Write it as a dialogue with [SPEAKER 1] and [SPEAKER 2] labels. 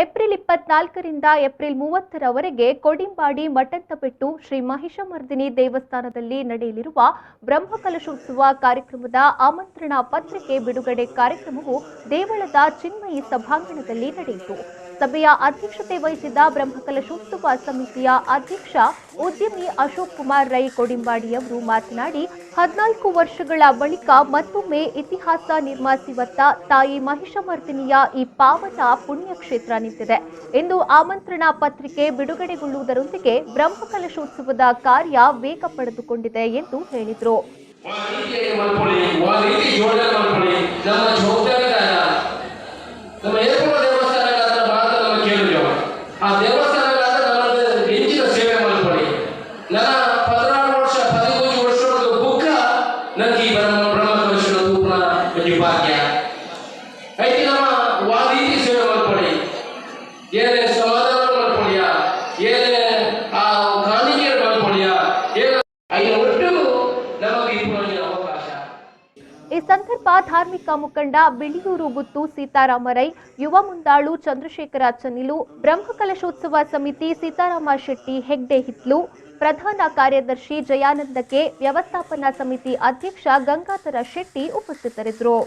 [SPEAKER 1] April 24ರಿಂದ April 30ರವರೆಗೆ ಕೊಡಿಂಬಾಡಿ Mathantabettu Shri Mahishamardini ದೇವಸ್ಥಾನದಲ್ಲಿ ನಡೆಯಲಿರುವ ಬ್ರಹ್ಮಕಲಶೋತ್ಸವ ಕಾರ್ಯಕ್ರಮದ ಆಮಂತ್ರಣ ಪತ್ರಿಕೆ ಬಿಡುಗಡೆ ಕಾರ್ಯಕ್ರಮವು ದೇವಳದ ಚಿನ್ಮಯಿ ಸಭಾಂಗಣದಲ್ಲಿ ನಡೆಯಿತು. ಸಭೆಯ ಅಧ್ಯಕ್ಷತೆ ವಹಿಸಿದ್ದ ಬ್ರಹ್ಮಕಲಶೋತ್ಸವ ಸಮಿತಿಯ ಅಧ್ಯಕ್ಷ ಉದ್ಯಮಿ ಅಶೋಕ್ ಕುಮಾರ್ ರೈ ಕೊಡಿಂಬಾಡಿಯವರು ಮಾತನಾಡಿ, 14 ವರ್ಷಗಳ ಬಳಿಕ ಮತ್ತೊಮ್ಮೆ ಇತಿಹಾಸ ನಿರ್ಮಿಸುವತ್ತ ತಾಯಿ ಮಹಿಷಮರ್ದಿನಿಯ ಈ ಪಾವನ ಪುಣ್ಯಕ್ಷೇತ್ರ ನಿಂತಿದೆ ಎಂದು ಆಮಂತ್ರಣ ಪತ್ರಿಕೆ ಬಿಡುಗಡೆಗೊಳ್ಳುವುದರೊಂದಿಗೆ ಬ್ರಹ್ಮಕಲಶೋತ್ಸವದ ಕಾರ್ಯ ವೇಗ ಪಡೆದುಕೊಂಡಿದೆ ಎಂದು ಹೇಳಿದರು. ಈ ಸಂದರ್ಭ ಧಾರ್ಮಿಕ ಮುಖಂಡ ಬಿಳಿಯೂರು ಗುತ್ತು ಸೀತಾರಾಮ ರೈ, ಯುವ ಮುಂದಾಳು ಚಂದ್ರಶೇಖರ ಚನ್ನಿಲು, ಬ್ರಹ್ಮಕಲಶೋತ್ಸವ ಸಮಿತಿ ಸೀತಾರಾಮ ಶೆಟ್ಟಿ ಹೆಗ್ಡೆ ಹಿತ್ಲು, ಪ್ರಧಾನ ಕಾರ್ಯದರ್ಶಿ ಜಯಾನಂದ ಕೆ, ವ್ಯವಸ್ಥಾಪನಾ ಸಮಿತಿ ಅಧ್ಯಕ್ಷ ಗಂಗಾಧರ ಶೆಟ್ಟಿ ಉಪಸ್ಥಿತರಿದ್ದರು.